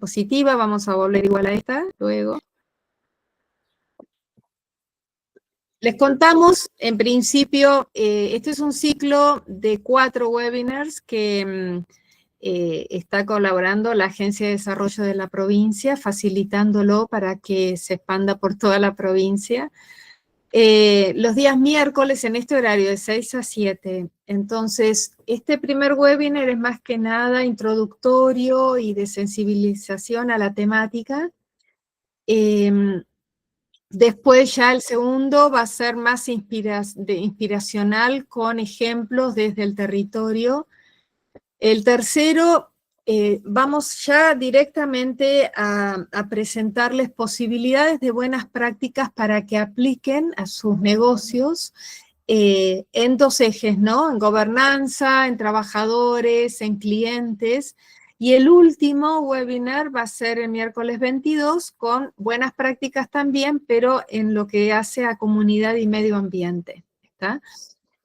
diapositiva, vamos a volver igual a esta luego. Les contamos, en principio, este es un ciclo de 4 webinars que está colaborando la Agencia de Desarrollo de la provincia, facilitándolo para que se expanda por toda la provincia. Los días miércoles en este horario de 6 a 7. Entonces, este primer webinar es más que nada introductorio y de sensibilización a la temática. Después ya el segundo va a ser más inspiracional con ejemplos desde el territorio. El tercero, vamos ya directamente a presentarles posibilidades de buenas prácticas para que apliquen a sus negocios en 2 ejes, ¿no? En gobernanza, en trabajadores, en clientes. Y el último webinar va a ser el miércoles 22 con buenas prácticas también, pero en lo que hace a comunidad y medio ambiente, ¿está?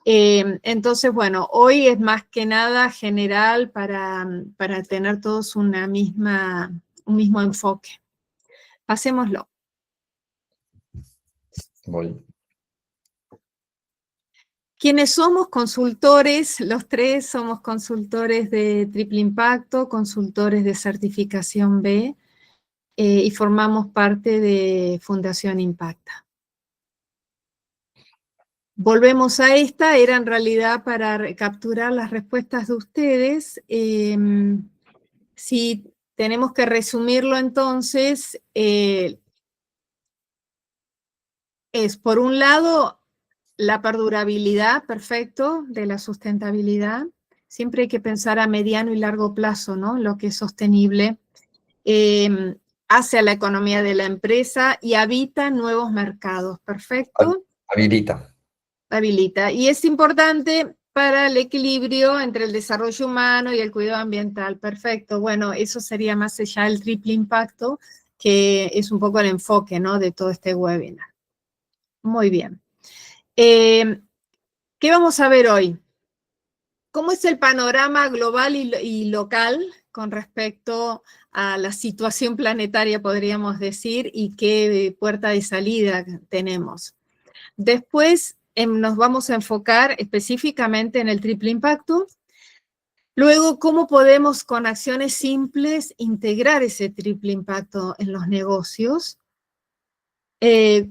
Entonces, bueno, hoy es más que nada general para tener todos un mismo enfoque. Pasémoslo. Voy. Quienes somos consultores, los 3 somos consultores de triple impacto, consultores de certificación B, y formamos parte de Fundación Impacta. Volvemos a esta, era en realidad para capturar las respuestas de ustedes. Si tenemos que resumirlo entonces, es por un lado la perdurabilidad, perfecto, de la sustentabilidad. Siempre hay que pensar a mediano y largo plazo, ¿no? Lo que es sostenible. Hace a la economía de la empresa y habita nuevos mercados, perfecto. Habilita. Habilita. Y es importante para el equilibrio entre el desarrollo humano y el cuidado ambiental. Perfecto. Bueno, eso sería más allá del triple impacto, que es un poco el enfoque, ¿no?, de todo este webinar. Muy bien. ¿Qué vamos a ver hoy? ¿Cómo es el panorama global y local con respecto a la situación planetaria, podríamos decir, y qué puerta de salida tenemos? Después nos vamos a enfocar específicamente en el triple impacto. Luego, ¿cómo podemos con acciones simples integrar ese triple impacto en los negocios?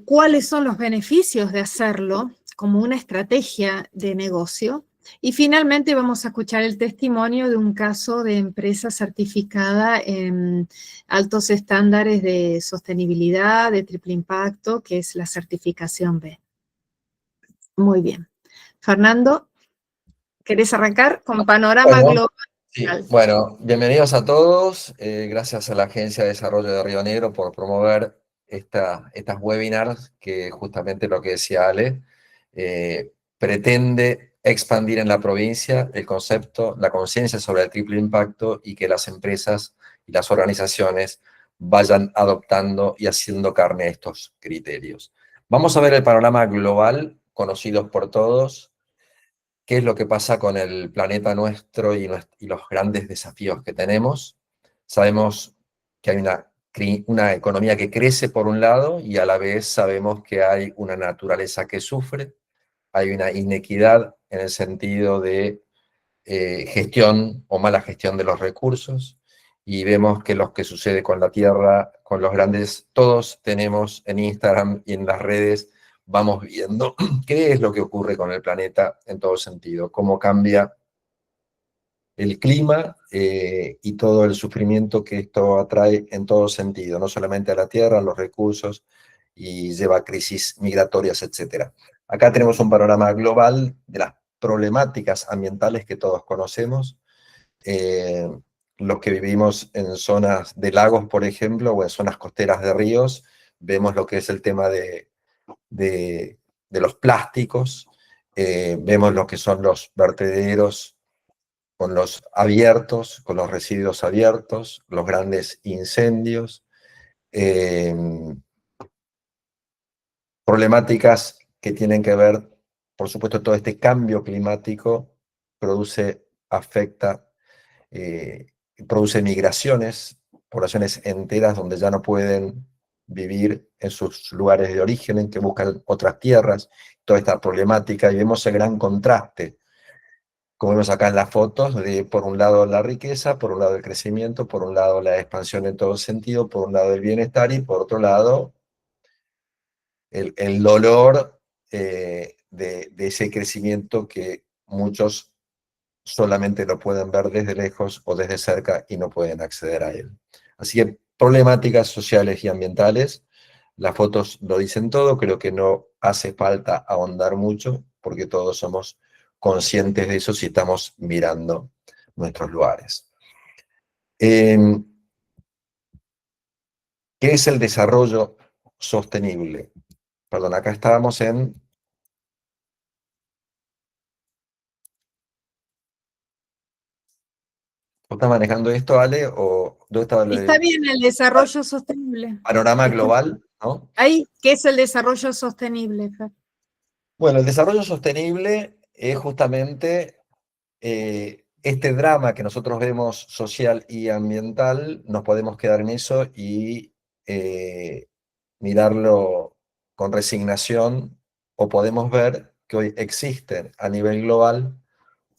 ¿Cuáles son los beneficios de hacerlo como una estrategia de negocio? Y finalmente vamos a escuchar el testimonio de un caso de empresa certificada en altos estándares de sostenibilidad, de triple impacto, que es la certificación B. Muy bien. Fernando, ¿querés arrancar con panorama global? Sí, bueno, bienvenidos a todos. Gracias a la Agencia de Desarrollo de Río Negro por promover estas webinars que justamente lo que decía Ale, pretende expandir en la provincia el concepto, la conciencia sobre el triple impacto y que las empresas y las organizaciones vayan adoptando y haciendo carne estos criterios. Vamos a ver el panorama global, conocidos por todos. ¿Qué es lo que pasa con el planeta nuestro y los grandes desafíos que tenemos? Sabemos que hay una economía que crece por un lado y a la vez sabemos que hay una naturaleza que sufre, hay una inequidad en el sentido de gestión o mala gestión de los recursos, y vemos que lo que sucede con la Tierra, con los grandes, todos tenemos en Instagram y en las redes, vamos viendo qué es lo que ocurre con el planeta en todo sentido, cómo cambia el clima y todo el sufrimiento que esto atrae en todo sentido, no solamente a la Tierra, a los recursos, y lleva a crisis migratorias, etc. Acá tenemos un panorama global de las problemáticas ambientales que todos conocemos. Los que vivimos en zonas de lagos, por ejemplo, o en zonas costeras de ríos, vemos lo que es el tema de los plásticos, vemos lo que son los vertederos con los abiertos, con los residuos abiertos, los grandes incendios, problemáticas que tienen que ver, por supuesto, todo este cambio climático produce migraciones poblaciones enteras donde ya no pueden vivir en sus lugares de origen, en que buscan otras tierras, toda esta problemática, y vemos el gran contraste, como vemos acá en las fotos, de por un lado la riqueza, por un lado el crecimiento, por un lado la expansión en todo sentido, por un lado el bienestar, y por otro lado el dolor de ese crecimiento que muchos solamente lo pueden ver desde lejos o desde cerca y no pueden acceder a él. Así que problemáticas sociales y ambientales, las fotos lo dicen todo, creo que no hace falta ahondar mucho porque todos somos conscientes de eso si estamos mirando nuestros lugares. ¿Qué es el desarrollo sostenible? Perdón, acá estábamos en... ¿Estás manejando esto, Ale? ¿O dónde estaba Está el bien el desarrollo sostenible. panorama global? ¿No? Ahí, ¿qué es el desarrollo sostenible, Fer? Bueno, el desarrollo sostenible es justamente este drama que nosotros vemos social y ambiental, nos podemos quedar en eso y mirarlo con resignación, o podemos ver que hoy existen a nivel global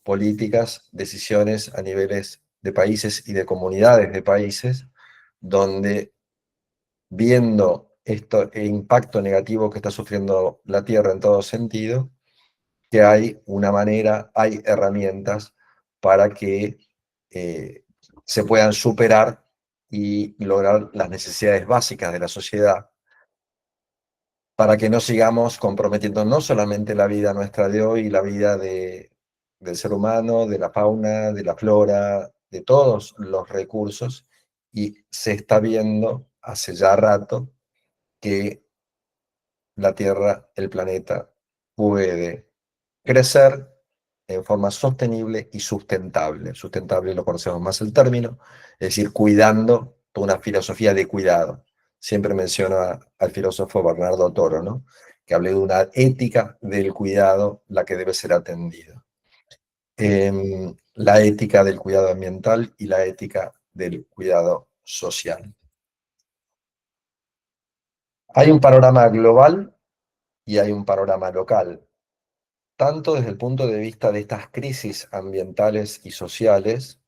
políticas, decisiones a niveles de países y de comunidades de países, donde viendo esto, el impacto negativo que está sufriendo la Tierra en todo sentido, que hay una manera, hay herramientas para que se puedan superar y lograr las necesidades básicas de la sociedad, para que no sigamos comprometiendo no solamente la vida nuestra de hoy, la vida del ser humano, de la fauna, de la flora, de todos los recursos, y se está viendo hace ya rato que la Tierra, el planeta, puede crecer en forma sostenible y sustentable. Sustentable lo conocemos más el término, es decir, cuidando, toda una filosofía de cuidado. Siempre menciono al filósofo Bernardo Toro, ¿no? Que hablé de una ética del cuidado, la que debe ser atendida. La ética del cuidado ambiental y la ética del cuidado social. Hay un panorama global y hay un panorama local, tanto desde el punto de vista de estas crisis ambientales y sociales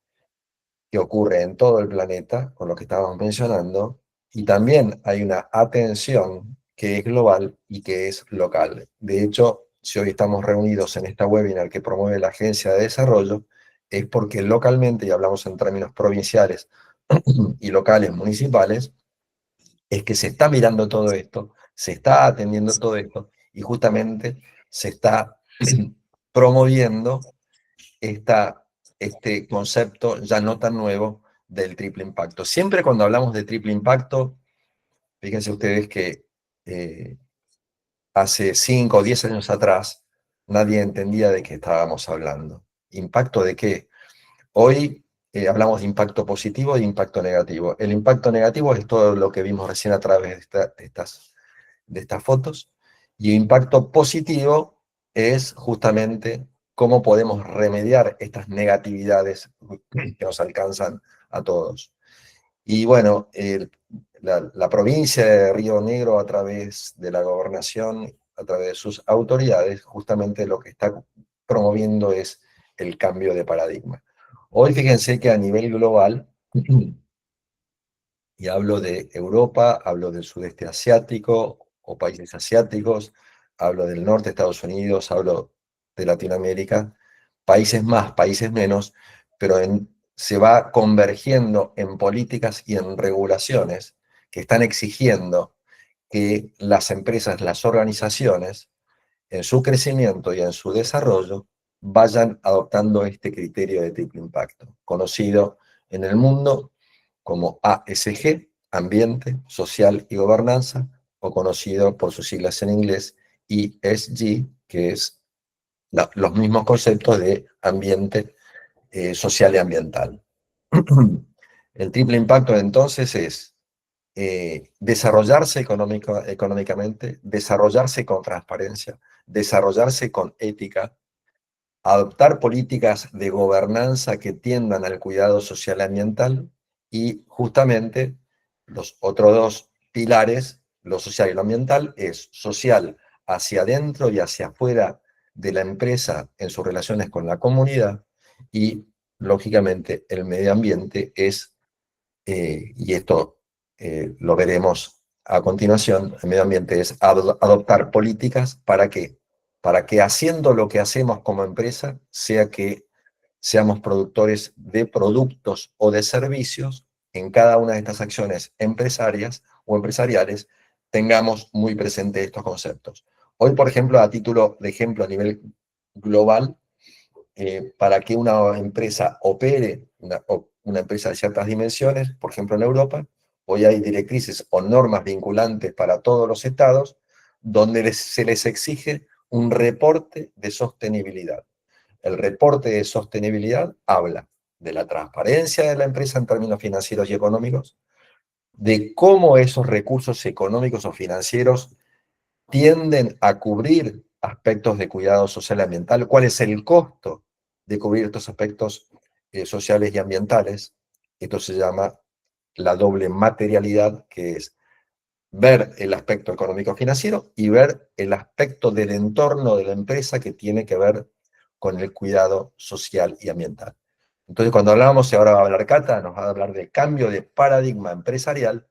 que ocurre en todo el planeta, con lo que estábamos mencionando, y también hay una atención que es global y que es local. De hecho, si hoy estamos reunidos en esta webinar que promueve la Agencia de Desarrollo, es porque localmente, y hablamos en términos provinciales y locales, municipales, es que se está mirando todo esto, se está atendiendo todo esto, y justamente se está promoviendo este concepto ya no tan nuevo del triple impacto. Siempre cuando hablamos de triple impacto, fíjense ustedes que hace 5 o 10 años atrás nadie entendía de qué estábamos hablando. ¿Impacto de qué? Hoy hablamos de impacto positivo e impacto negativo. El impacto negativo es todo lo que vimos recién a través de estas fotos, y el impacto positivo es justamente cómo podemos remediar estas negatividades que nos alcanzan a todos. Y bueno, la provincia de Río Negro, a través de la gobernación, a través de sus autoridades, justamente lo que está promoviendo es el cambio de paradigma. Hoy fíjense que a nivel global, y hablo de Europa, hablo del sudeste asiático o países asiáticos, hablo del norte de Estados Unidos, hablo de Latinoamérica, países más, países menos, pero se va convergiendo en políticas y en regulaciones que están exigiendo que las empresas, las organizaciones, en su crecimiento y en su desarrollo, vayan adoptando este criterio de triple impacto, conocido en el mundo como ASG, Ambiente, Social y Gobernanza, o conocido por sus siglas en inglés, ESG, que es los mismos conceptos de ambiente, social y ambiental. El triple impacto entonces es desarrollarse económicamente, desarrollarse con transparencia, desarrollarse con ética, adoptar políticas de gobernanza que tiendan al cuidado social y ambiental, Y justamente los otros dos pilares, lo social y lo ambiental, es social hacia adentro y hacia afuera de la empresa en sus relaciones con la comunidad, y lógicamente el medio ambiente es, y esto lo veremos a continuación, el medio ambiente es adoptar políticas para que haciendo lo que hacemos como empresa, sea que seamos productores de productos o de servicios, en cada una de estas acciones empresarias o empresariales, tengamos muy presente estos conceptos. Hoy, por ejemplo, a título de ejemplo a nivel global, para que una empresa opere, una empresa de ciertas dimensiones, por ejemplo en Europa, hoy hay directrices o normas vinculantes para todos los estados, donde se les exige un reporte de sostenibilidad. El reporte de sostenibilidad habla de la transparencia de la empresa en términos financieros y económicos, de cómo esos recursos económicos o financieros tienden a cubrir aspectos de cuidado social y ambiental, cuál es el costo de cubrir estos aspectos sociales y ambientales. Esto se llama la doble materialidad, que es ver el aspecto económico-financiero y ver el aspecto del entorno de la empresa que tiene que ver con el cuidado social y ambiental. Entonces, cuando hablamos, y ahora va a hablar Cata, nos va a hablar de cambio de paradigma empresarial.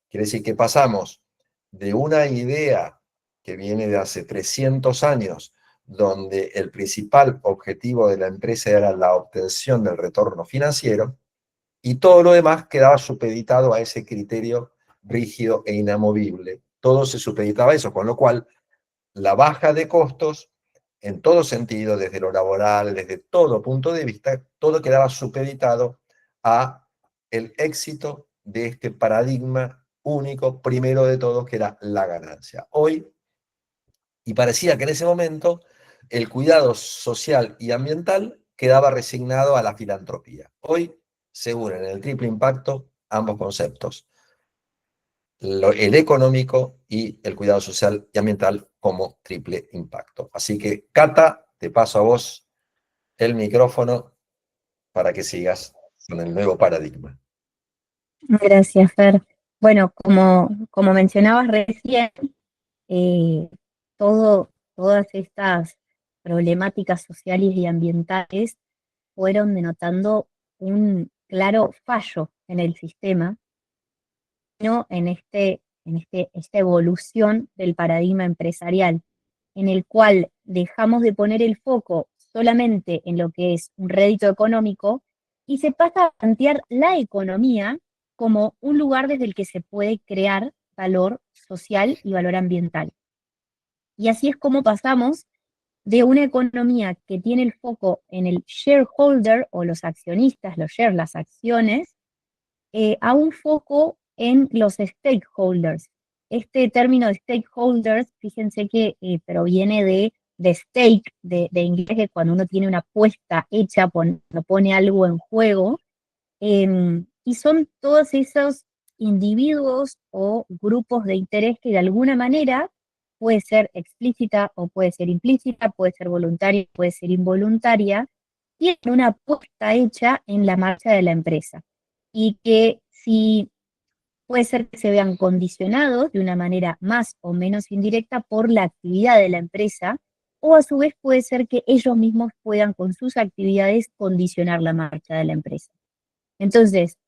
Quiere decir que pasamos de una idea que viene de hace 300 años, donde el principal objetivo de la empresa era la obtención del retorno financiero, y todo lo demás quedaba supeditado a ese criterio rígido e inamovible. Todo se supeditaba a eso, con lo cual la baja de costos, en todo sentido, desde lo laboral, desde todo punto de vista, todo quedaba supeditado a el éxito de este paradigma único, primero de todo, que era la ganancia. Hoy, y parecía que en ese momento, el cuidado social y ambiental quedaba resignado a la filantropía. Hoy se unen en el triple impacto ambos conceptos, el económico y el cuidado social y ambiental como triple impacto. Así que, Cata, te paso a vos el micrófono para que sigas con el nuevo paradigma. Gracias, Fer. Bueno, como mencionabas recién, eh, todas estas problemáticas sociales y ambientales fueron denotando un claro fallo en el sistema, ¿no? Esta evolución del paradigma empresarial, en el cual dejamos de poner el foco solamente en lo que es un rédito económico y se pasa a plantear la economía como un lugar desde el que se puede crear valor social y valor ambiental. Y así es como pasamos de una economía que tiene el foco en el shareholder o los accionistas, los shares, las acciones, a un foco en los stakeholders. Este término de stakeholders, fíjense que proviene de stake, de inglés, que cuando uno tiene una apuesta hecha, pone algo en juego, y son todos esos individuos o grupos de interés que de alguna manera puede ser explícita o puede ser implícita, puede ser voluntaria, puede ser involuntaria, tienen una apuesta hecha en la marcha de la empresa. Y que si puede ser que se vean condicionados de una manera más o menos indirecta por la actividad de la empresa, o a su vez puede ser que ellos mismos puedan con sus actividades condicionar la marcha de la empresa. Entonces,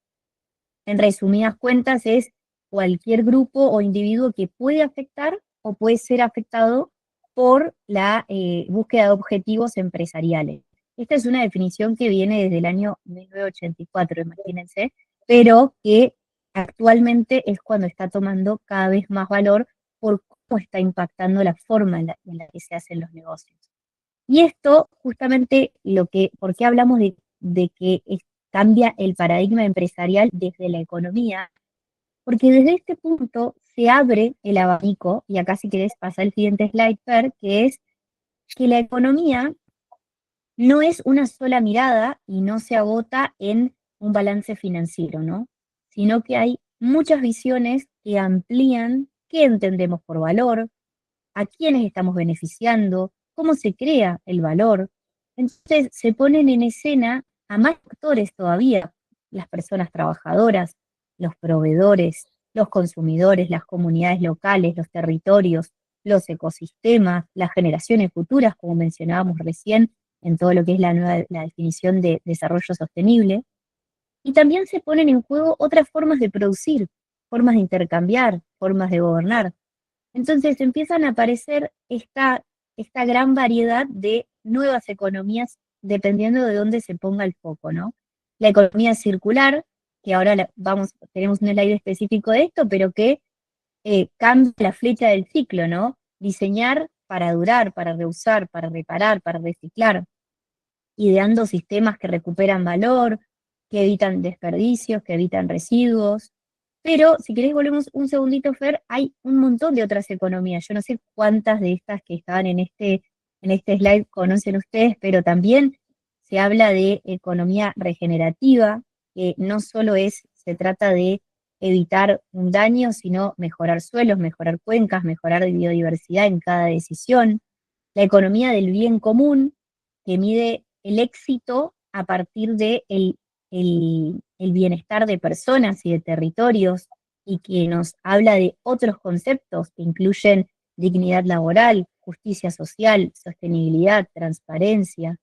en resumidas cuentas, es cualquier grupo o individuo que puede afectar o puede ser afectado por la búsqueda de objetivos empresariales. Esta es una definición que viene desde el año 1984, imagínense, pero que actualmente es cuando está tomando cada vez más valor por cómo está impactando la forma en la que se hacen los negocios. Y esto, justamente, ¿por qué hablamos de que cambia el paradigma empresarial desde la economía? Porque desde este punto se abre el abanico, y acá si querés pasar el siguiente slide, Fer, que es que la economía no es una sola mirada y no se agota en un balance financiero, ¿no? Sino que hay muchas visiones que amplían qué entendemos por valor, a quiénes estamos beneficiando, cómo se crea el valor. Entonces se ponen en escena a más actores todavía. las personas trabajadoras, los proveedores, los consumidores, las comunidades locales, los territorios, los ecosistemas, las generaciones futuras, como mencionábamos recién, en todo lo que es la definición de desarrollo sostenible. Y también se ponen en juego otras formas de producir, formas de intercambiar, formas de gobernar. Entonces empiezan a aparecer esta gran variedad de nuevas economías dependiendo de dónde se ponga el foco, ¿no? La economía circular, que ahora tenemos un slide específico de esto, pero que cambia la flecha del ciclo, ¿no? Diseñar para durar, para reusar, para reparar, para reciclar, ideando sistemas que recuperan valor, que evitan desperdicios, que evitan residuos. Pero si querés volvemos un segundito, Fer, hay un montón de otras economías. Yo no sé cuántas de estas que estaban en este slide conocen ustedes, pero también se habla de economía regenerativa, que no solo se trata de evitar un daño, sino mejorar suelos, mejorar cuencas, mejorar biodiversidad en cada decisión. La economía del bien común, que mide el éxito a partir de el bienestar de personas y de territorios, y que nos habla de otros conceptos que incluyen dignidad laboral, justicia social, sostenibilidad, transparencia.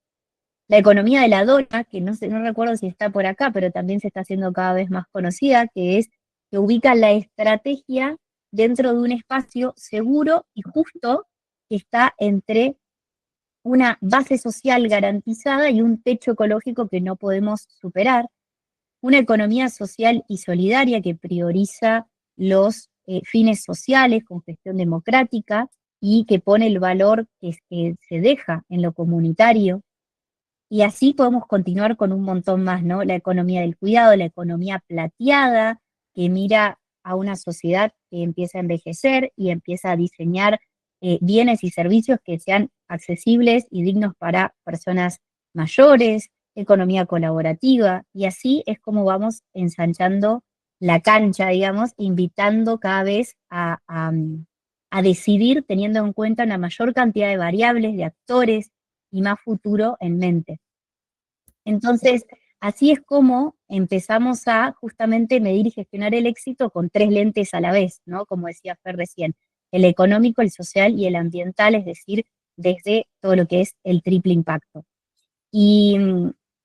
La economía de la dona, que no recuerdo si está por acá, pero también se está haciendo cada vez más conocida, que ubica la estrategia dentro de un espacio seguro y justo que está entre una base social garantizada y un techo ecológico que no podemos superar. Una economía social y solidaria que prioriza los fines sociales con gestión democrática y que pone el valor que se deja en lo comunitario. Y así podemos continuar con un montón más, ¿no? La economía del cuidado, la economía plateada, que mira a una sociedad que empieza a envejecer y empieza a diseñar bienes y servicios que sean accesibles y dignos para personas mayores, economía colaborativa, y así es como vamos ensanchando la cancha, digamos, invitando cada vez a decidir teniendo en cuenta una mayor cantidad de variables, de actores y más futuro en mente. Entonces, así es como empezamos a justamente medir y gestionar el éxito con 3 lentes a la vez, ¿no? Como decía Fer recién, el económico, el social y el ambiental, es decir, desde todo lo que es el triple impacto. Y,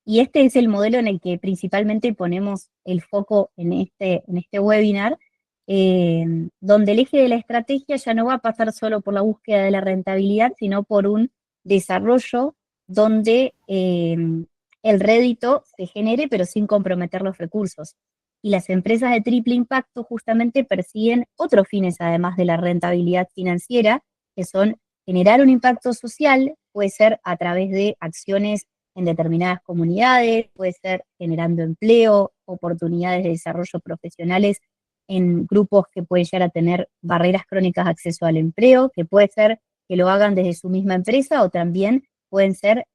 y este es el modelo en el que principalmente ponemos el foco en este webinar, donde el eje de la estrategia ya no va a pasar solo por la búsqueda de la rentabilidad, sino por un desarrollo donde el rédito se genere, pero sin comprometer los recursos. Y las empresas de triple impacto justamente persiguen otros fines, además de la rentabilidad financiera, que son generar un impacto social, puede ser a través de acciones en determinadas comunidades, puede ser generando empleo, oportunidades de desarrollo profesionales en grupos que pueden llegar a tener barreras crónicas de acceso al empleo, que puede ser que lo hagan desde su misma empresa o también pueden ser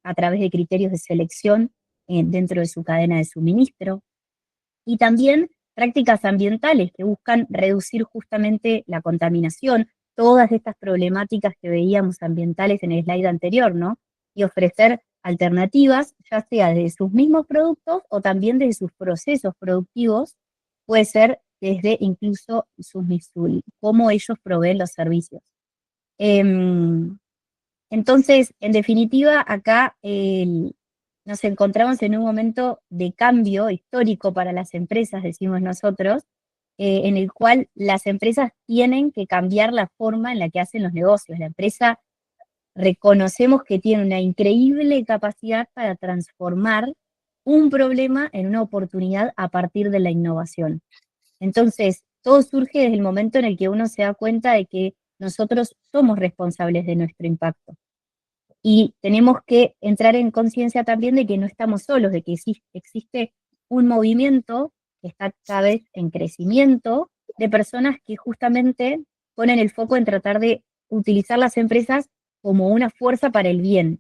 a través de criterios de selección dentro de su cadena de suministro. Y también prácticas ambientales que buscan reducir justamente la contaminación, todas estas problemáticas que veíamos ambientales en el slide anterior, ¿no? Y ofrecer alternativas, ya sea desde sus mismos productos o también desde sus procesos productivos, puede ser desde incluso cómo ellos proveen los servicios. Entonces, en definitiva, acá nos encontramos en un momento de cambio histórico para las empresas, decimos nosotros, en el cual las empresas tienen que cambiar la forma en la que hacen los negocios. La empresa reconocemos que tiene una increíble capacidad para transformar un problema en una oportunidad a partir de la innovación. Entonces, todo surge desde el momento en el que uno se da cuenta de que nosotros somos responsables de nuestro impacto. Y tenemos que entrar en conciencia también de que no estamos solos, de que existe un movimiento que está cada vez en crecimiento de personas que justamente ponen el foco en tratar de utilizar las empresas como una fuerza para el bien.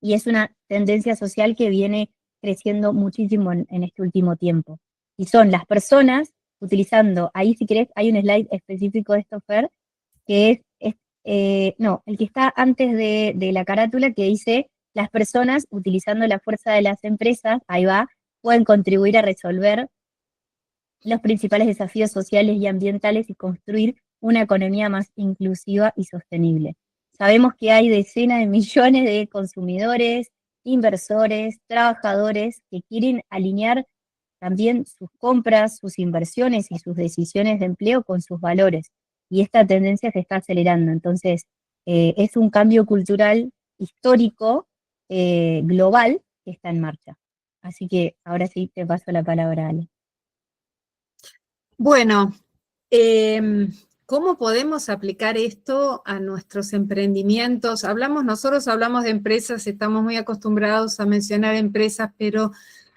Y es una tendencia social que viene creciendo muchísimo en este último tiempo. Y son las personas utilizando, ahí si querés hay un slide específico de esto, Fer, que no, el que está antes de la carátula, que dice las personas utilizando la fuerza de las empresas, ahí va, pueden contribuir a resolver los principales desafíos sociales y ambientales y construir una economía más inclusiva y sostenible. Sabemos que hay decenas de millones de consumidores, inversores, trabajadores que quieren alinear también sus compras, sus inversiones y sus decisiones de empleo con sus valores. Y esta tendencia se está acelerando. Entonces, es un cambio cultural histórico, global, que está en marcha. Así que ahora sí te paso la palabra, Ale. Bueno, ¿cómo podemos aplicar esto a nuestros emprendimientos? Nosotros hablamos de empresas, estamos muy acostumbrados a mencionar empresas, pero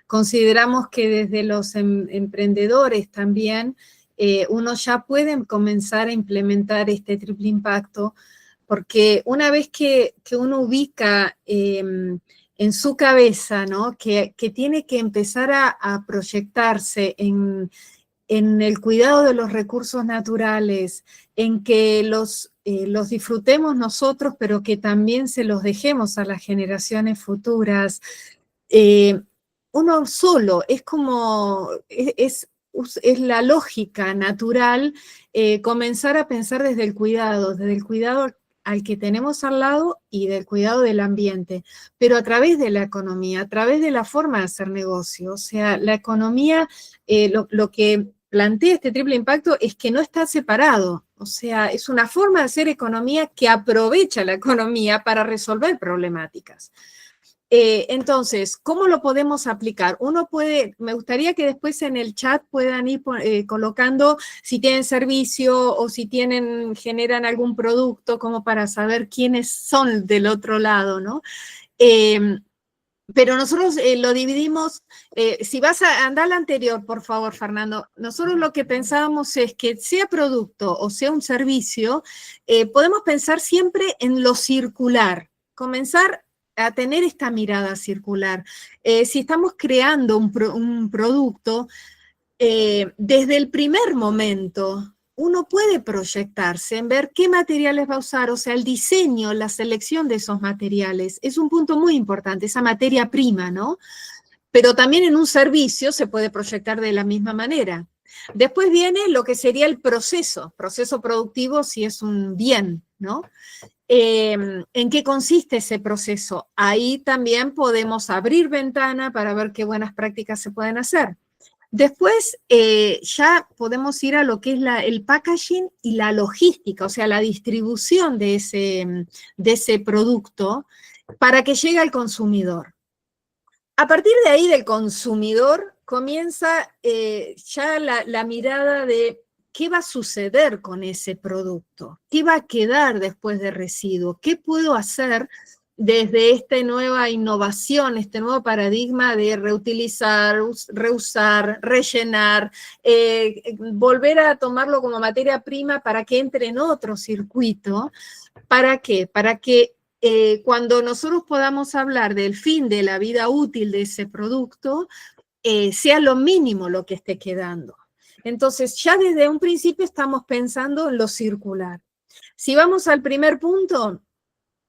consideramos que desde los emprendedores también uno ya puede comenzar a implementar este triple impacto, porque una vez que uno ubica en su cabeza, ¿no?, que tiene que empezar a proyectarse en el cuidado de los recursos naturales, en que los disfrutemos nosotros, pero que también se los dejemos a las generaciones futuras. Uno solo, es como, es la lógica natural comenzar a pensar desde el cuidado al que tenemos al lado y del cuidado del ambiente, pero a través de la economía, a través de la forma de hacer negocio. O sea, la economía, lo que plantea este triple impacto es que no está separado. O sea, es una forma de hacer economía que aprovecha la economía para resolver problemáticas. Entonces, ¿cómo lo podemos aplicar? Me gustaría que después en el chat puedan ir colocando si tienen servicio o si generan algún producto, como para saber quiénes son del otro lado, ¿no? Pero nosotros lo dividimos, si vas a andar al anterior, por favor, Fernando, nosotros lo que pensábamos es que sea producto o sea un servicio, podemos pensar siempre en lo circular, comenzar a tener esta mirada circular. Si estamos creando un producto, desde el primer momento, uno puede proyectarse en ver qué materiales va a usar, o sea, el diseño, la selección de esos materiales. Es un punto muy importante, esa materia prima, ¿no? Pero también en un servicio se puede proyectar de la misma manera. Después viene lo que sería el proceso productivo si es un bien, ¿no? ¿En qué consiste ese proceso? Ahí también podemos abrir ventana para ver qué buenas prácticas se pueden hacer. Después ya podemos ir a lo que es el packaging y la logística, o sea, la distribución de ese producto para que llegue al consumidor. A partir de ahí del consumidor comienza ya la mirada de qué va a suceder con ese producto, qué va a quedar después de residuo, qué puedo hacer desde esta nueva innovación, este nuevo paradigma de reutilizar, reusar, rellenar, volver a tomarlo como materia prima para que entre en otro circuito. ¿Para qué? Para que cuando nosotros podamos hablar del fin de la vida útil de ese producto, sea lo mínimo lo que esté quedando. Entonces, ya desde un principio estamos pensando en lo circular. Si vamos al primer punto,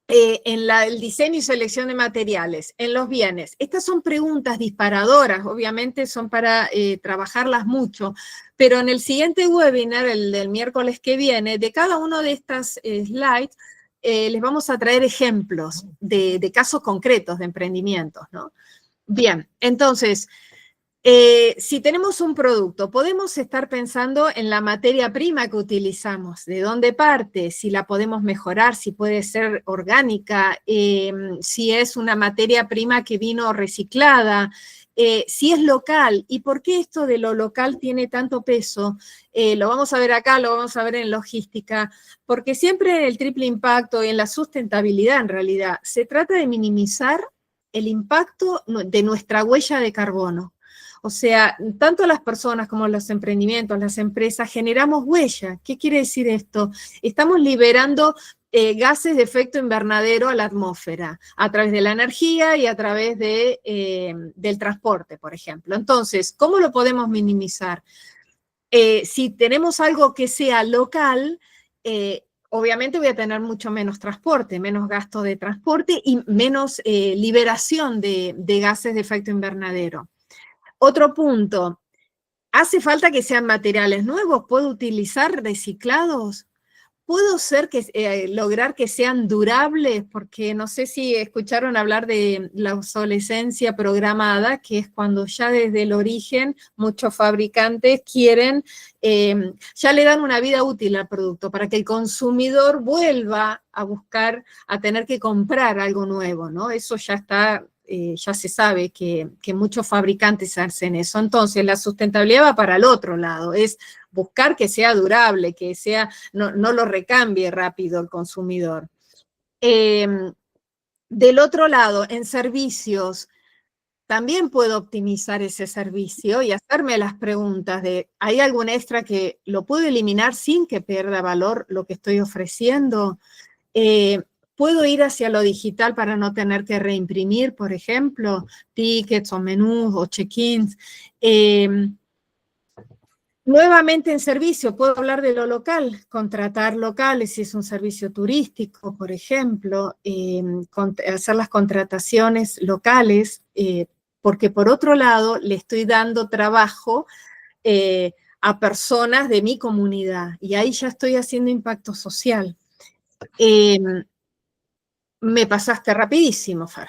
en el diseño y selección de materiales, en los bienes. Estas son preguntas disparadoras, obviamente son para trabajarlas mucho, pero en el siguiente webinar, el del miércoles que viene, de cada uno de estas slides, les vamos a traer ejemplos de casos concretos de emprendimientos, ¿no? Bien, entonces, si tenemos un producto, podemos estar pensando en la materia prima que utilizamos, de dónde parte, si la podemos mejorar, si puede ser orgánica, si es una materia prima que vino reciclada, si es local. ¿Y por qué esto de lo local tiene tanto peso? Lo vamos a ver acá, lo vamos a ver en logística, porque siempre en el triple impacto y en la sustentabilidad en realidad, se trata de minimizar el impacto de nuestra huella de carbono. O sea, tanto las personas como los emprendimientos, las empresas, generamos huella. ¿Qué quiere decir esto? Estamos liberando gases de efecto invernadero a la atmósfera, a través de la energía y a través del transporte, por ejemplo. Entonces, ¿cómo lo podemos minimizar? Si tenemos algo que sea local, obviamente voy a tener mucho menos transporte, menos gasto de transporte y menos liberación de gases de efecto invernadero. Otro punto, ¿hace falta que sean materiales nuevos? ¿Puedo utilizar reciclados? ¿Puedo lograr que sean durables? Porque no sé si escucharon hablar de la obsolescencia programada, que es cuando ya desde el origen muchos fabricantes quieren, ya le dan una vida útil al producto para que el consumidor vuelva a buscar, a tener que comprar algo nuevo, ¿no? Eso ya está, ya se sabe que muchos fabricantes hacen eso. Entonces, la sustentabilidad va para el otro lado, es buscar que sea durable, que sea, no lo recambie rápido el consumidor. Del otro lado, en servicios, también puedo optimizar ese servicio y hacerme las preguntas de, ¿hay algún extra que lo puedo eliminar sin que pierda valor lo que estoy ofreciendo? ¿Puedo ir hacia lo digital para no tener que reimprimir, por ejemplo, tickets o menús o check-ins? Nuevamente en servicio, puedo hablar de lo local, contratar locales si es un servicio turístico, por ejemplo, hacer las contrataciones locales, porque por otro lado le estoy dando trabajo a personas de mi comunidad y ahí ya estoy haciendo impacto social. Me pasaste rapidísimo, Fer.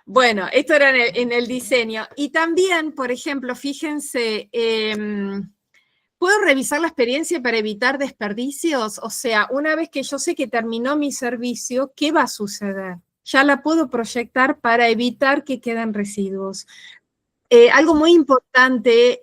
Bueno, esto era en el diseño. Y también, por ejemplo, fíjense, ¿puedo revisar la experiencia para evitar desperdicios? O sea, una vez que yo sé que terminó mi servicio, ¿qué va a suceder? Ya la puedo proyectar para evitar que queden residuos. Algo muy importante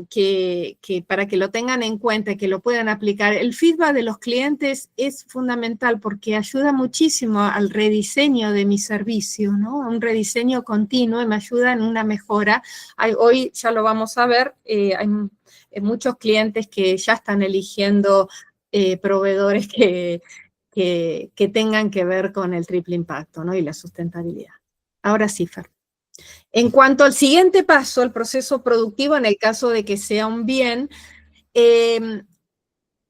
que para que lo tengan en cuenta y que lo puedan aplicar, el feedback de los clientes es fundamental porque ayuda muchísimo al rediseño de mi servicio, ¿no? Un rediseño continuo y me ayuda en una mejora. Hoy ya lo vamos a ver, hay muchos clientes que ya están eligiendo proveedores que tengan que ver con el triple impacto, ¿no? Y la sustentabilidad. Ahora sí, Fer. En cuanto al siguiente paso, el proceso productivo, en el caso de que sea un bien,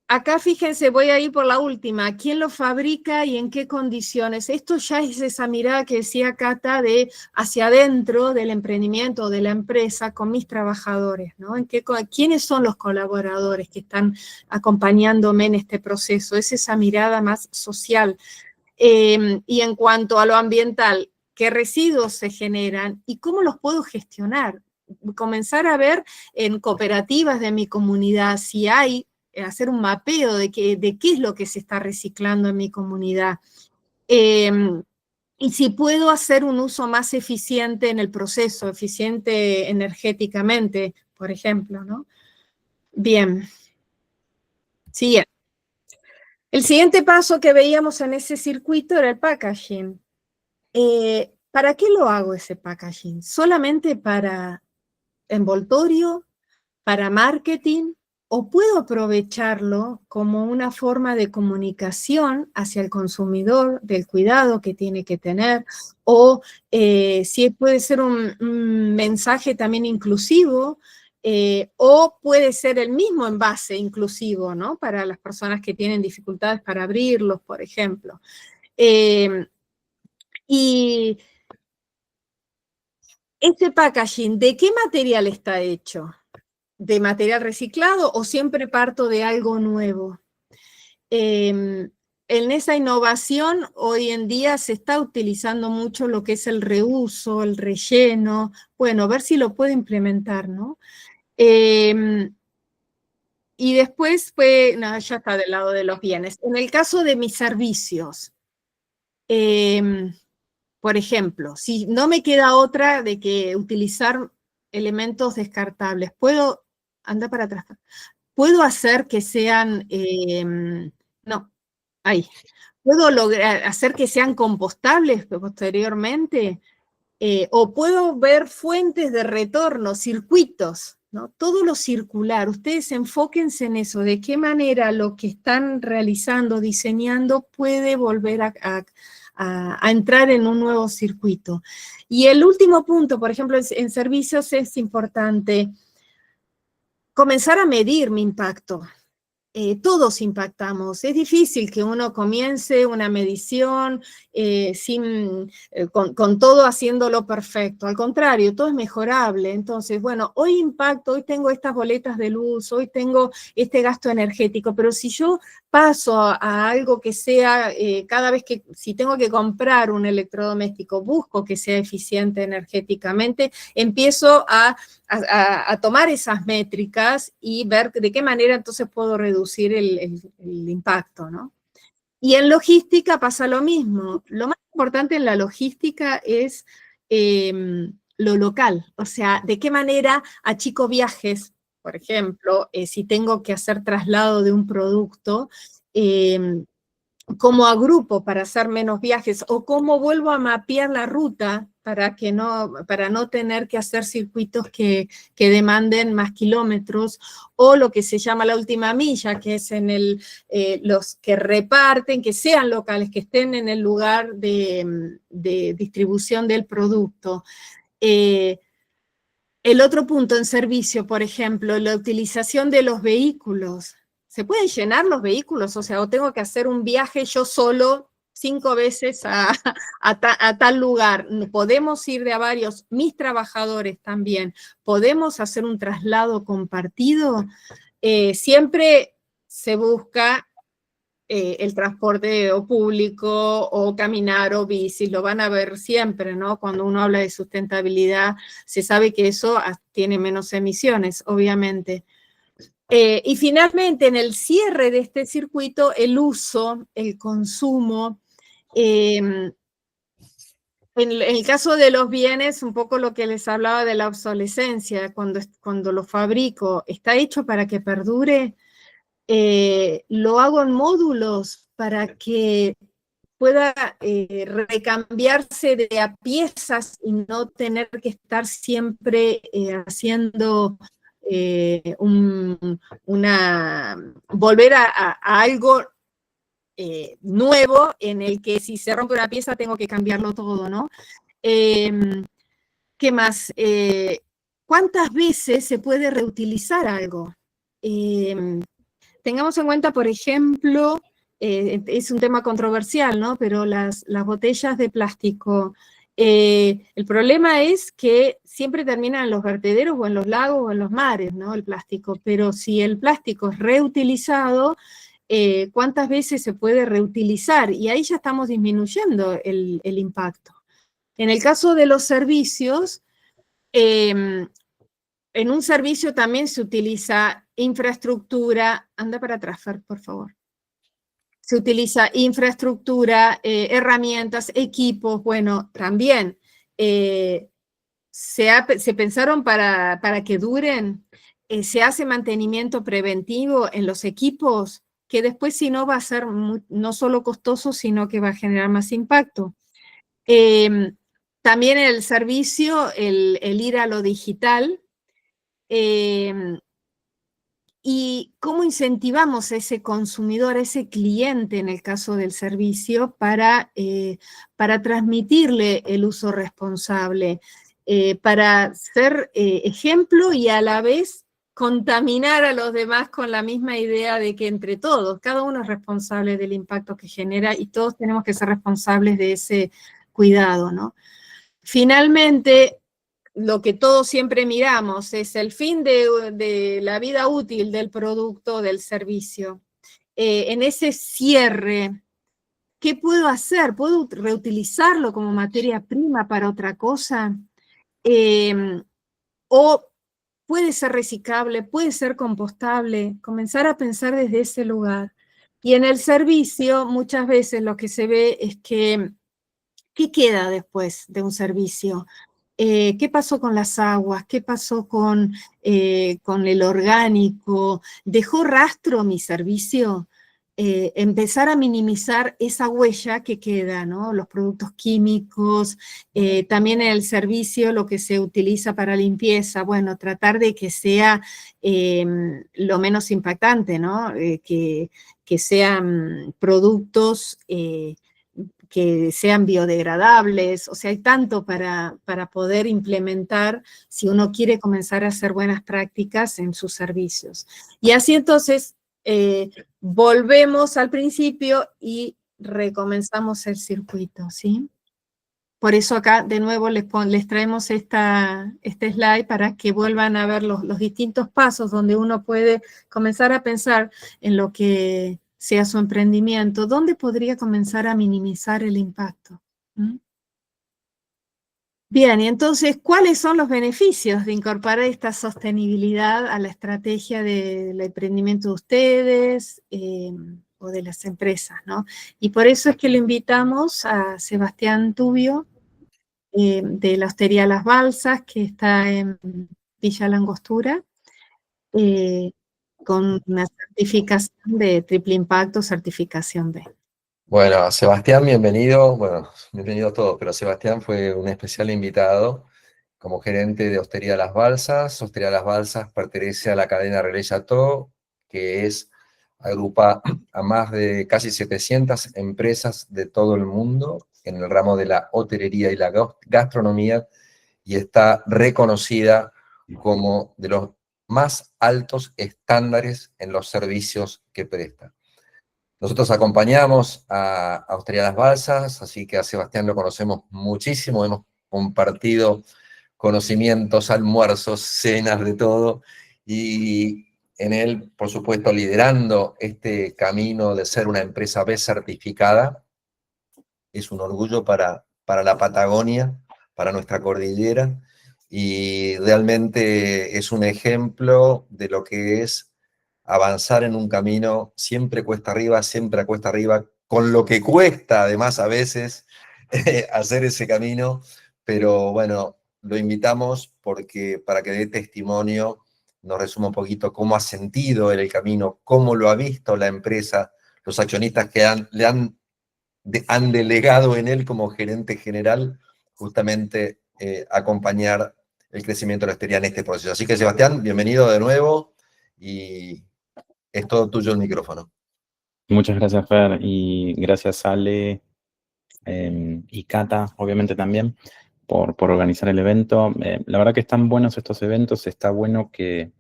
acá fíjense, voy a ir por la última, ¿quién lo fabrica y en qué condiciones? Esto ya es esa mirada que decía Cata de hacia adentro del emprendimiento o de la empresa con mis trabajadores, ¿no? ¿Quiénes son los colaboradores que están acompañándome en este proceso? Es esa mirada más social. Y en cuanto a lo ambiental, ¿qué residuos se generan y cómo los puedo gestionar? Comenzar a ver en cooperativas de mi comunidad si hay, hacer un mapeo de qué es lo que se está reciclando en mi comunidad. Y si puedo hacer un uso más eficiente en el proceso, eficiente energéticamente, por ejemplo, ¿no? Bien. Siguiente. El siguiente paso que veíamos en ese circuito era el packaging. ¿Para qué lo hago ese packaging? ¿Solamente para envoltorio, para marketing? ¿O puedo aprovecharlo como una forma de comunicación hacia el consumidor del cuidado que tiene que tener? O si puede ser un mensaje también inclusivo, o puede ser el mismo envase inclusivo, ¿no? Para las personas que tienen dificultades para abrirlos, por ejemplo. Y este packaging, ¿de qué material está hecho? ¿De material reciclado o siempre parto de algo nuevo? En esa innovación, hoy en día se está utilizando mucho lo que es el reuso, el relleno, bueno, ver si lo puedo implementar, ¿no? Y después no, ya está del lado de los bienes. En el caso de mis servicios, por ejemplo, si no me queda otra de que utilizar elementos descartables, puedo, anda para atrás, puedo hacer que sean, no, ahí, puedo lograr hacer que sean compostables posteriormente, o puedo ver fuentes de retorno, circuitos, ¿no? Todo lo circular, ustedes enfóquense en eso, de qué manera lo que están realizando, diseñando, puede volver a entrar en un nuevo circuito. Y el último punto, por ejemplo, en servicios es importante comenzar a medir mi impacto. todos impactamos. Es difícil que uno comience una medición con todo haciéndolo perfecto. Al contrario, todo es mejorable. Entonces, bueno, hoy impacto, hoy tengo estas boletas de luz, hoy tengo este gasto energético, pero si yo paso a algo que sea, cada vez que, si tengo que comprar un electrodoméstico, busco que sea eficiente energéticamente, empiezo a tomar esas métricas y ver de qué manera entonces puedo reducir el impacto, ¿no? Y en logística pasa lo mismo. Lo más importante en la logística es lo local, o sea, de qué manera achico viajes, por ejemplo, si tengo que hacer traslado de un producto, cómo agrupo para hacer menos viajes o cómo vuelvo a mapear la ruta para no tener que hacer circuitos que demanden más kilómetros, o lo que se llama la última milla, que es en los que reparten, que sean locales, que estén en el lugar de distribución del producto. El otro punto en servicio, por ejemplo, la utilización de los vehículos. ¿Se pueden llenar los vehículos? O sea, o tengo que hacer un viaje yo solo 5 veces a tal lugar. Podemos ir de a varios, mis trabajadores también. ¿Podemos hacer un traslado compartido? Siempre se busca el transporte o público o caminar o bici, lo van a ver siempre, ¿no? Cuando uno habla de sustentabilidad, se sabe que eso tiene menos emisiones, obviamente. Y finalmente, en el cierre de este circuito, el uso, el consumo. En el caso de los bienes, un poco lo que les hablaba de la obsolescencia, cuando lo fabrico, ¿está hecho para que perdure? Lo hago en módulos para que pueda recambiarse de a piezas y no tener que estar siempre haciendo volver a algo nuevo en el que si se rompe una pieza tengo que cambiarlo todo, ¿no? ¿Qué más? ¿Cuántas veces se puede reutilizar algo? Tengamos en cuenta, por ejemplo, es un tema controversial, ¿no? Pero las botellas de plástico, el problema es que siempre terminan en los vertederos o en los lagos o en los mares, ¿no? El plástico, pero si el plástico es reutilizado, ¿cuántas veces se puede reutilizar? Y ahí ya estamos disminuyendo el impacto. En el caso de los servicios, en un servicio también se utiliza infraestructura, anda para atrás, Fer, por favor. Se utiliza infraestructura, herramientas, equipos, bueno, también se pensaron para que duren, se hace mantenimiento preventivo en los equipos, que después si no va a ser no solo costoso, sino que va a generar más impacto. También el servicio, el ir a lo digital, y cómo incentivamos a ese consumidor, a ese cliente en el caso del servicio, para transmitirle el uso responsable, para ser ejemplo y a la vez contaminar a los demás con la misma idea de que entre todos, cada uno es responsable del impacto que genera y todos tenemos que ser responsables de ese cuidado, ¿no? Finalmente, lo que todos siempre miramos es el fin de la vida útil del producto, del servicio. En ese cierre, ¿qué puedo hacer? ¿Puedo reutilizarlo como materia prima para otra cosa? ¿O puede ser reciclable, puede ser compostable? Comenzar a pensar desde ese lugar. Y en el servicio, muchas veces lo que se ve es que, ¿qué queda después de un servicio? ¿Qué pasó con las aguas? ¿Qué pasó con el orgánico? ¿Dejó rastro mi servicio? Empezar a minimizar esa huella que queda, ¿no? Los productos químicos, también en el servicio lo que se utiliza para limpieza, bueno, tratar de que sea lo menos impactante, ¿no? Que sean productos que sean biodegradables, o sea, hay tanto para poder implementar si uno quiere comenzar a hacer buenas prácticas en sus servicios. Y así entonces volvemos al principio y recomenzamos el circuito, ¿sí? Por eso acá de nuevo les traemos este slide para que vuelvan a ver los distintos pasos donde uno puede comenzar a pensar en lo que sea su emprendimiento, dónde podría comenzar a minimizar el impacto. ¿Mm? Bien, y entonces, ¿cuáles son los beneficios de incorporar esta sostenibilidad a la estrategia del emprendimiento de ustedes o de las empresas, ¿no? Y por eso es que lo invitamos a Sebastián Tubio, de la Hostería Las Balsas, que está en Villa Langostura, con una certificación de triple impacto, certificación B. Bueno, Sebastián, bienvenido. Bueno, bienvenido a todos, pero Sebastián fue un especial invitado como gerente de Hostería Las Balsas. Hostería Las Balsas pertenece a la cadena Relais Chateau, que agrupa a más de casi 700 empresas de todo el mundo en el ramo de la hotelería y la gastronomía, y está reconocida como de los más altos estándares en los servicios que presta. Nosotros acompañamos a Hostería Las Balsas, así que a Sebastián lo conocemos muchísimo, hemos compartido conocimientos, almuerzos, cenas, de todo, y en él, por supuesto, liderando este camino de ser una empresa B certificada. Es un orgullo para la Patagonia, para nuestra cordillera, y realmente es un ejemplo de lo que es avanzar en un camino siempre cuesta arriba, con lo que cuesta además a veces hacer ese camino, pero bueno, lo invitamos para que dé testimonio, nos resuma un poquito cómo ha sentido el camino, cómo lo ha visto la empresa, los accionistas que han delegado en él como gerente general, justamente acompañar el crecimiento de la hostería en este proceso. Así que Sebastián, bienvenido de nuevo, y es todo tuyo el micrófono. Muchas gracias, Fer, y gracias, Ale, y Cata, obviamente también, por organizar el evento. La verdad que están buenos estos eventos, está bueno que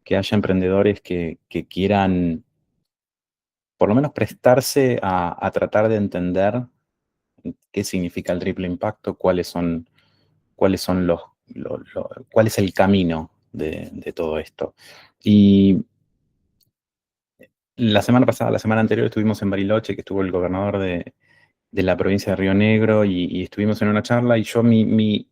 haya emprendedores que quieran por lo menos prestarse a tratar de entender qué significa el triple impacto, cuál es el camino de todo esto. Y la semana pasada, la semana anterior, estuvimos en Bariloche, que estuvo el gobernador de la provincia de Río Negro, y estuvimos en una charla, y yo mi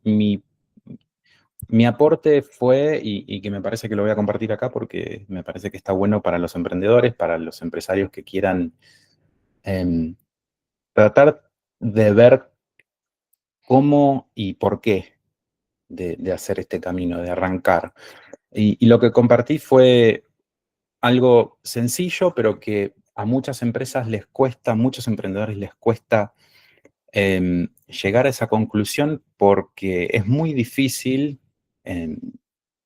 aporte fue, y que me parece que lo voy a compartir acá porque me parece que está bueno para los emprendedores, para los empresarios que quieran tratar de ver cómo y por qué de hacer este camino, de arrancar. Y lo que compartí fue algo sencillo, pero que a muchas empresas les cuesta, a muchos emprendedores les cuesta llegar a esa conclusión, porque es muy difícil.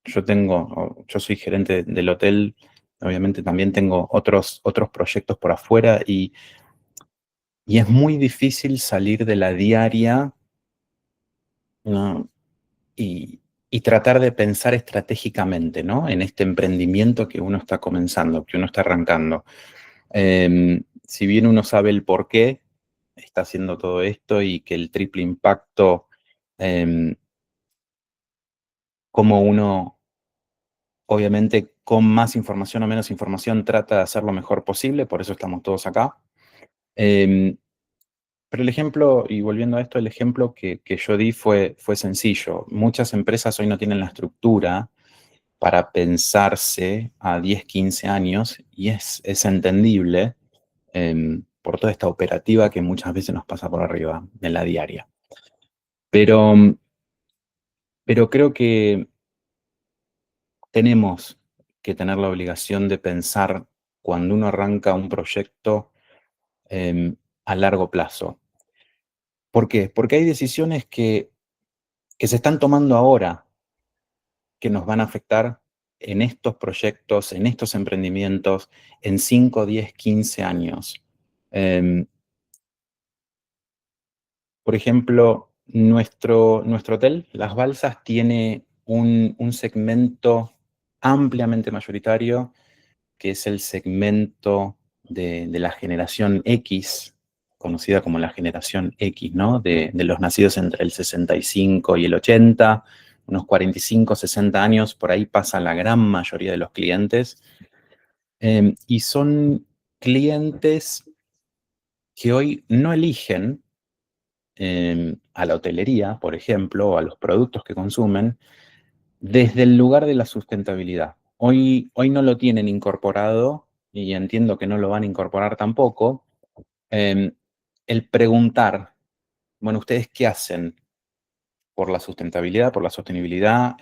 Yo soy gerente del hotel, obviamente también tengo otros proyectos por afuera, y es muy difícil salir de la diaria, ¿no? y tratar de pensar estratégicamente, ¿no? En este emprendimiento que uno está comenzando, que uno está arrancando. Si bien uno sabe el por qué está haciendo todo esto, y que el triple impacto, como uno, obviamente, con más información o menos información, trata de hacer lo mejor posible, por eso estamos todos acá. Pero el ejemplo, y volviendo a esto, el ejemplo que yo di fue sencillo. Muchas empresas hoy no tienen la estructura para pensarse a 10, 15 años, y es entendible por toda esta operativa que muchas veces nos pasa por arriba en la diaria. Pero creo que tenemos que tener la obligación de pensar, cuando uno arranca un proyecto, a largo plazo. ¿Por qué? Porque hay decisiones que se están tomando ahora, que nos van a afectar en estos proyectos, en estos emprendimientos, en 5, 10, 15 años. Por ejemplo, nuestro hotel, Las Balsas, tiene un segmento ampliamente mayoritario que es el segmento de la generación X, conocida como la generación X, ¿no? De los nacidos entre el 65 y el 80, unos 45, 60 años, por ahí pasa la gran mayoría de los clientes. Y son clientes que hoy no eligen a la hotelería, por ejemplo, o a los productos que consumen, desde el lugar de la sustentabilidad. Hoy no lo tienen incorporado, y entiendo que no lo van a incorporar tampoco, el preguntar, bueno, ¿ustedes qué hacen por la sustentabilidad, por la sostenibilidad,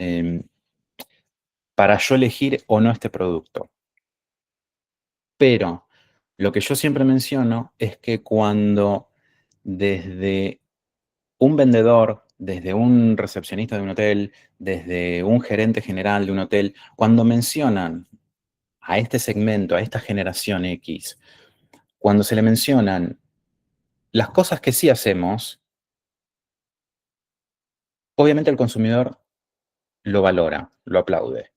para yo elegir o no este producto? Pero lo que yo siempre menciono es que cuando desde un vendedor, desde un recepcionista de un hotel, desde un gerente general de un hotel, cuando mencionan a este segmento, a esta generación X, cuando se le mencionan las cosas que sí hacemos, obviamente el consumidor lo valora, lo aplaude.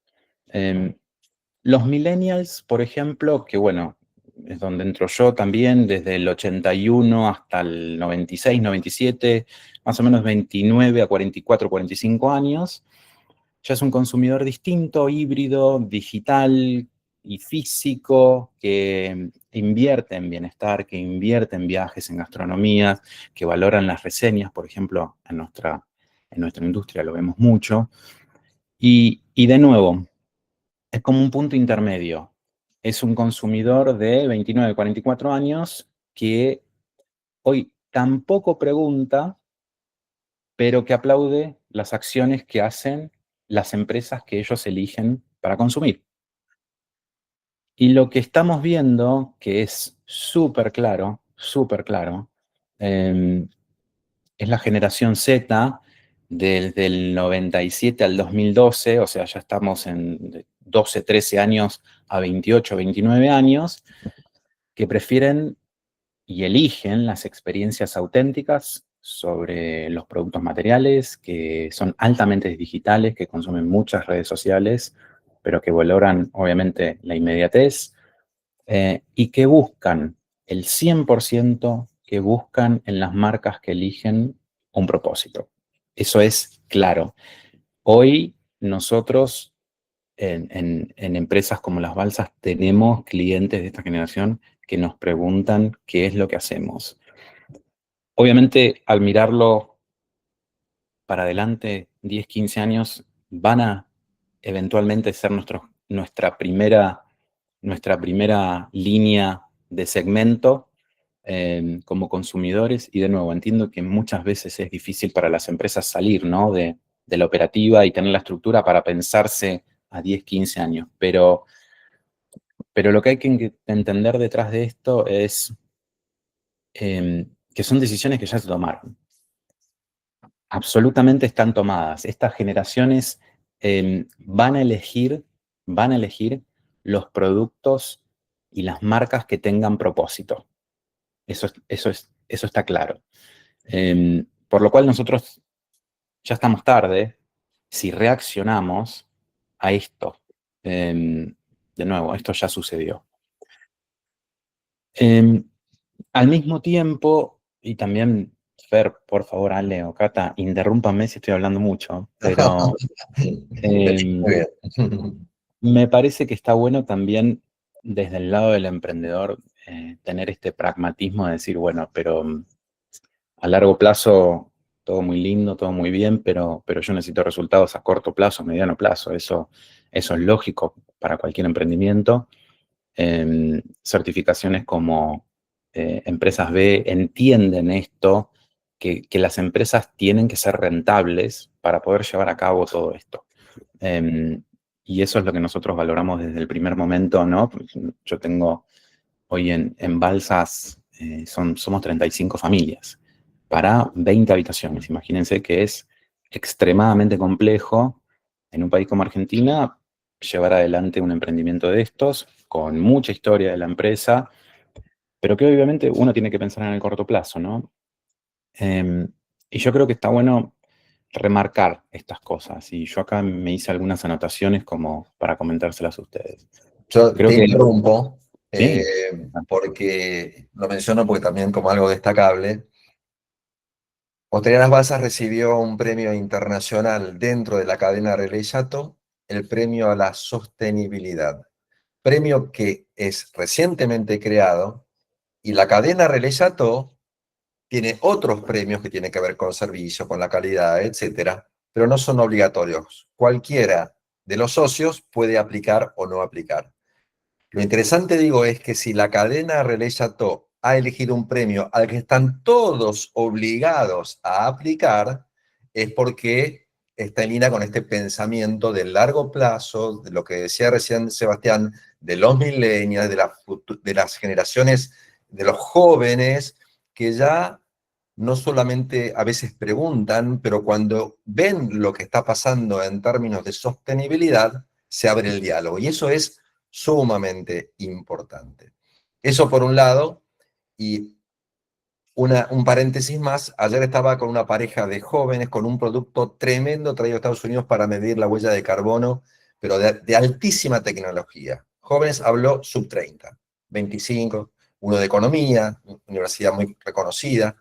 Los millennials, por ejemplo, que bueno, es donde entro yo también, desde el 81 hasta el 96, 97, más o menos 29 a 44, 45 años, ya es un consumidor distinto, híbrido, digital y físico, que invierte en bienestar, que invierte en viajes, en gastronomía, que valoran las reseñas, por ejemplo, en nuestra industria lo vemos mucho. Y de nuevo, es como un punto intermedio. Es un consumidor de 29, 44 años que hoy tampoco pregunta, pero que aplaude las acciones que hacen las empresas que ellos eligen para consumir. Y lo que estamos viendo, que es súper claro, es la generación Z desde el 97 al 2012, o sea, ya estamos en 12, 13 años a 28, 29 años, que prefieren y eligen las experiencias auténticas sobre los productos materiales, que son altamente digitales, que consumen muchas redes sociales, pero que valoran obviamente la inmediatez, y que buscan el 100% que buscan en las marcas que eligen un propósito. Eso es claro. Hoy nosotros en empresas como Las Balsas tenemos clientes de esta generación que nos preguntan qué es lo que hacemos. Obviamente, al mirarlo para adelante, 10, 15 años, van a eventualmente ser nuestra primera línea de segmento como consumidores. Y de nuevo, entiendo que muchas veces es difícil para las empresas salir, ¿no? de la operativa y tener la estructura para pensarse a 10, 15 años. Pero lo que hay que entender detrás de esto es que son decisiones que ya se tomaron. Absolutamente están tomadas. Estas generaciones van a elegir los productos y las marcas que tengan propósito. Eso está claro. Por lo cual nosotros ya estamos tarde si reaccionamos a esto. De nuevo, esto ya sucedió. Al mismo tiempo, y también, Fer, por favor, Ale o Cata, interrúmpame si estoy hablando mucho, pero me parece que está bueno también desde el lado del emprendedor tener este pragmatismo de decir, bueno, pero a largo plazo todo muy lindo, todo muy bien, pero yo necesito resultados a corto plazo, a mediano plazo. Eso es lógico para cualquier emprendimiento. Certificaciones como Empresas B entienden esto, que las empresas tienen que ser rentables para poder llevar a cabo todo esto. Y eso es lo que nosotros valoramos desde el primer momento, ¿no? Yo tengo hoy en Balsas, somos 35 familias para 20 habitaciones. Imagínense que es extremadamente complejo en un país como Argentina llevar adelante un emprendimiento de estos, con mucha historia de la empresa, pero que obviamente uno tiene que pensar en el corto plazo, ¿no? Y yo creo que está bueno remarcar estas cosas, y yo acá me hice algunas anotaciones como para comentárselas a ustedes. Yo Creo te que interrumpo sí. porque lo menciono porque también como algo destacable. Hotelleras Balsas recibió un premio internacional dentro de la cadena Relais Chateau, el premio a la sostenibilidad, premio que es recientemente creado, y la cadena Relais Chateau tiene otros premios que tienen que ver con servicio, con la calidad, etcétera, pero no son obligatorios. Cualquiera de los socios puede aplicar o no aplicar. Lo interesante, digo, es que si la cadena Relais Chateau ha elegido un premio al que están todos obligados a aplicar, es porque está en línea con este pensamiento de largo plazo, de lo que decía recién Sebastián, de los millennials, de las generaciones, de los jóvenes, que ya no solamente a veces preguntan, pero cuando ven lo que está pasando en términos de sostenibilidad, se abre el diálogo. Y eso es sumamente importante. Eso por un lado, y un paréntesis más, ayer estaba con una pareja de jóvenes con un producto tremendo traído a Estados Unidos para medir la huella de carbono, pero de altísima tecnología. Jóvenes habló sub 30, 25, uno de economía, universidad muy reconocida,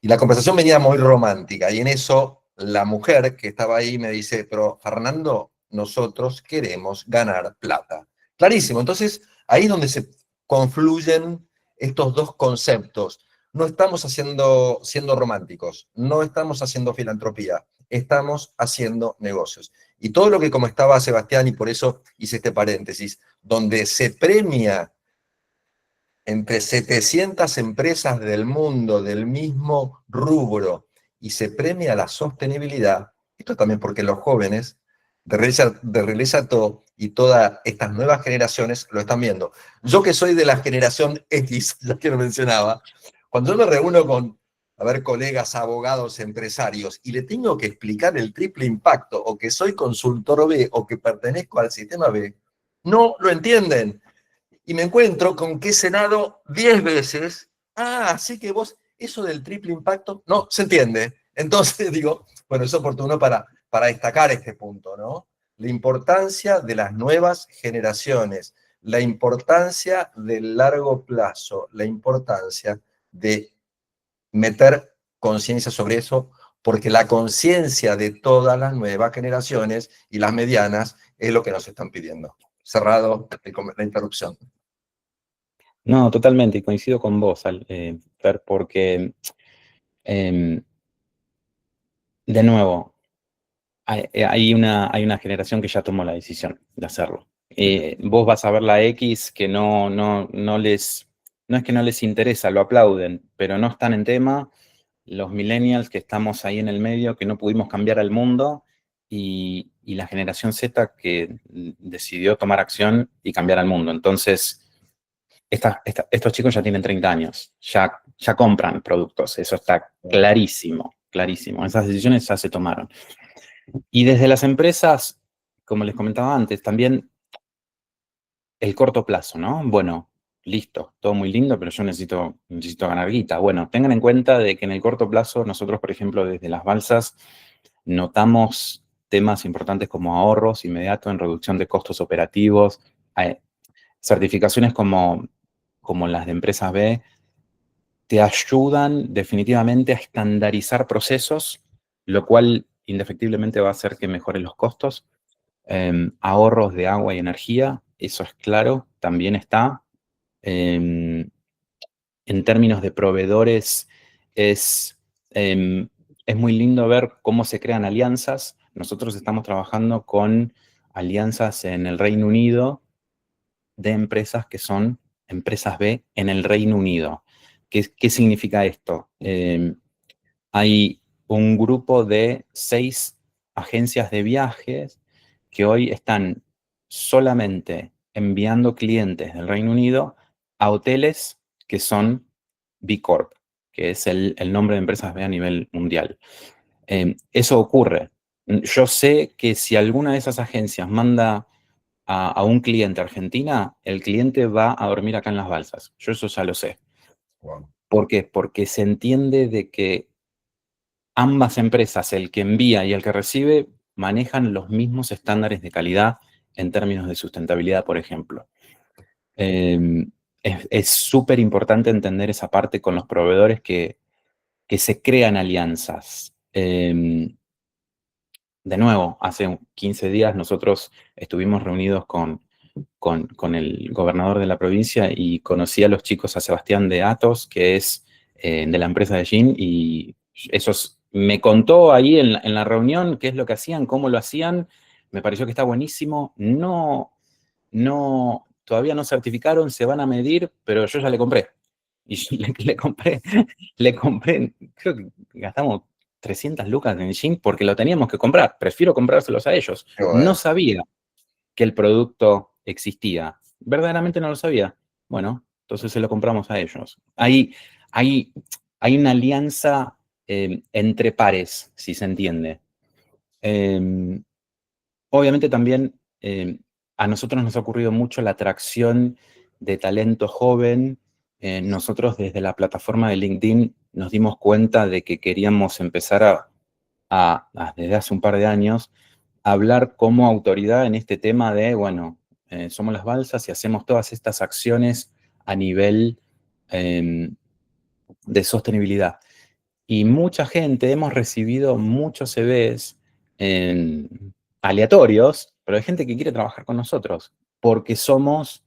y la conversación venía muy romántica, y en eso la mujer que estaba ahí me dice, pero Fernando, nosotros queremos ganar plata. Clarísimo, entonces ahí es donde se confluyen estos dos conceptos. No estamos siendo románticos, no estamos haciendo filantropía, estamos haciendo negocios. Y todo lo que, como estaba Sebastián, y por eso hice este paréntesis, donde se premia entre 700 empresas del mundo del mismo rubro y se premia la sostenibilidad, esto también porque los jóvenes de Relais Chateau y todas estas nuevas generaciones lo están viendo. Yo que soy de la generación X, ya que lo mencionaba, cuando yo me reúno con, a ver, colegas, abogados, empresarios, y le tengo que explicar el triple impacto, o que soy consultor B, o que pertenezco al sistema B, no lo entienden. Y me encuentro con que he cenado 10 veces. Ah, así que vos, eso del triple impacto, no, se entiende. Entonces digo, bueno, es oportuno para destacar este punto, ¿no? La importancia de las nuevas generaciones, la importancia del largo plazo, la importancia de meter conciencia sobre eso, porque la conciencia de todas las nuevas generaciones y las medianas es lo que nos están pidiendo. Cerrado la interrupción. No, totalmente, y coincido con vos, Fer, porque, de nuevo, hay una generación que ya tomó la decisión de hacerlo. Vos vas a ver la X que no es que no les interesa, lo aplauden, pero no están en tema. Los millennials que estamos ahí en el medio, que no pudimos cambiar al mundo, y la generación Z que decidió tomar acción y cambiar al mundo. Entonces, estos chicos ya tienen 30 años, ya compran productos, eso está clarísimo, clarísimo. Esas decisiones ya se tomaron. Y desde las empresas, como les comentaba antes, también el corto plazo, ¿no? Bueno, listo, todo muy lindo, pero yo necesito ganar guita. Bueno, tengan en cuenta de que en el corto plazo nosotros, por ejemplo, desde las balsas, notamos temas importantes como ahorros inmediatos en reducción de costos operativos, certificaciones como las de Empresas B, te ayudan definitivamente a estandarizar procesos, lo cual indefectiblemente va a hacer que mejoren los costos. Ahorros de agua y energía, eso es claro, también está. En términos de proveedores, es muy lindo ver cómo se crean alianzas. Nosotros estamos trabajando con alianzas en el Reino Unido de empresas que son empresas B en el Reino Unido. ¿Qué significa esto? Hay un grupo de 6 agencias de viajes que hoy están solamente enviando clientes del Reino Unido a hoteles que son B Corp, que es el nombre de empresas B a nivel mundial. Eso ocurre. Yo sé que si alguna de esas agencias manda a un cliente a Argentina, el cliente va a dormir acá en las balsas. Yo eso ya lo sé. Wow. ¿Por qué? Porque se entiende de que ambas empresas, el que envía y el que recibe, manejan los mismos estándares de calidad en términos de sustentabilidad, por ejemplo. Es súper importante entender esa parte con los proveedores que se crean alianzas. De nuevo, hace 15 días nosotros estuvimos reunidos con el gobernador de la provincia y conocí a los chicos, a Sebastián de Atos, que es de la empresa de Gin, y me contó ahí en la reunión qué es lo que hacían, cómo lo hacían. Me pareció que está buenísimo. Todavía no certificaron, se van a medir, pero yo ya le compré. Y le compré, creo que gastamos 300 lucas en Gin porque lo teníamos que comprar. Prefiero comprárselos a ellos. Bueno. No sabía que el producto existía. Verdaderamente no lo sabía. Bueno, entonces se lo compramos a ellos. Hay una alianza entre pares, si se entiende. Obviamente también a nosotros nos ha ocurrido mucho la atracción de talento joven. Nosotros desde la plataforma de LinkedIn nos dimos cuenta de que queríamos empezar desde hace un par de años, a hablar como autoridad en este tema de, bueno, somos las balsas y hacemos todas estas acciones a nivel de sostenibilidad. Y mucha gente, hemos recibido muchos CVs aleatorios, pero hay gente que quiere trabajar con nosotros porque somos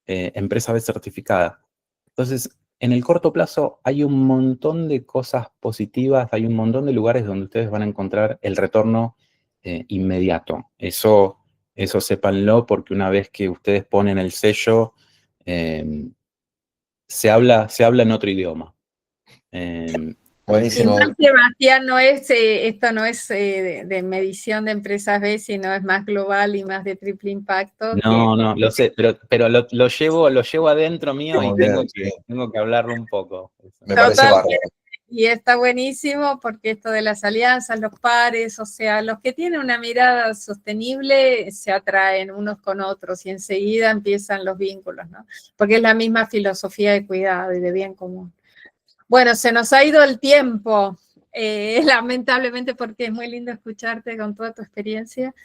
empresa B certificada. Entonces, en el corto plazo hay un montón de cosas positivas, hay un montón de lugares donde ustedes van a encontrar el retorno inmediato. Eso sépanlo, porque una vez que ustedes ponen el sello, se habla en otro idioma. Buenísimo. Y más, Sebastián, esto no es de medición de empresas B, sino es más global y más de triple impacto. No, lo sé, pero lo llevo adentro mío y Bien, tengo que hablarlo un poco. Me parece bárbaro. Y está buenísimo porque esto de las alianzas, los pares, o sea, los que tienen una mirada sostenible se atraen unos con otros y enseguida empiezan los vínculos, ¿no? Porque es la misma filosofía de cuidado y de bien común. Bueno, se nos ha ido el tiempo, lamentablemente, porque es muy lindo escucharte con toda tu experiencia.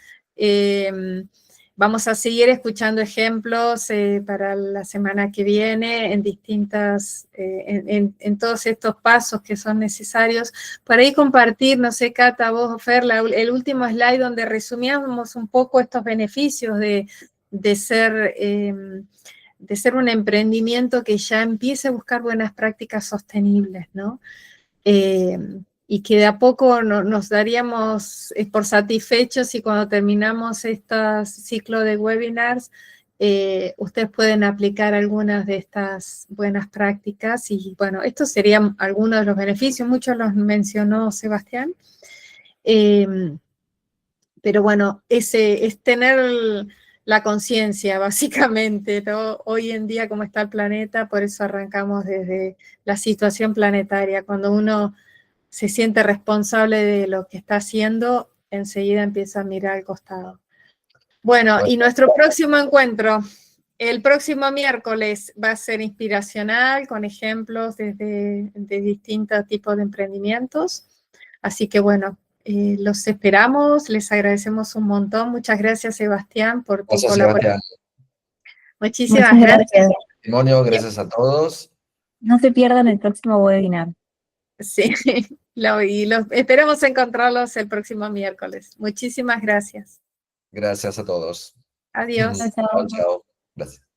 Vamos a seguir escuchando ejemplos para la semana que viene en en todos estos pasos que son necesarios. Por ahí compartir, no sé, Cata, vos, Fer, el último slide donde resumíamos un poco estos beneficios de ser un emprendimiento que ya empiece a buscar buenas prácticas sostenibles, ¿no? Y que de a poco nos daríamos por satisfechos y cuando terminamos este ciclo de webinars, ustedes pueden aplicar algunas de estas buenas prácticas y bueno, estos serían algunos de los beneficios, muchos los mencionó Sebastián, pero bueno, es tener la conciencia, básicamente, ¿no? Hoy en día, como está el planeta, por eso arrancamos desde la situación planetaria. Cuando uno se siente responsable de lo que está haciendo, enseguida empieza a mirar al costado. Bueno, y nuestro próximo encuentro, el próximo miércoles, va a ser inspiracional, con ejemplos de distintos tipos de emprendimientos. Así que bueno, los esperamos, les agradecemos un montón. Muchas gracias, Sebastián, por tu colaboración. Muchísimas gracias. Testimonio, gracias a todos. No se pierdan el próximo webinar. Sí, y esperamos encontrarlos el próximo miércoles. Muchísimas gracias. Gracias a todos. Adiós. Chao, chao. Gracias.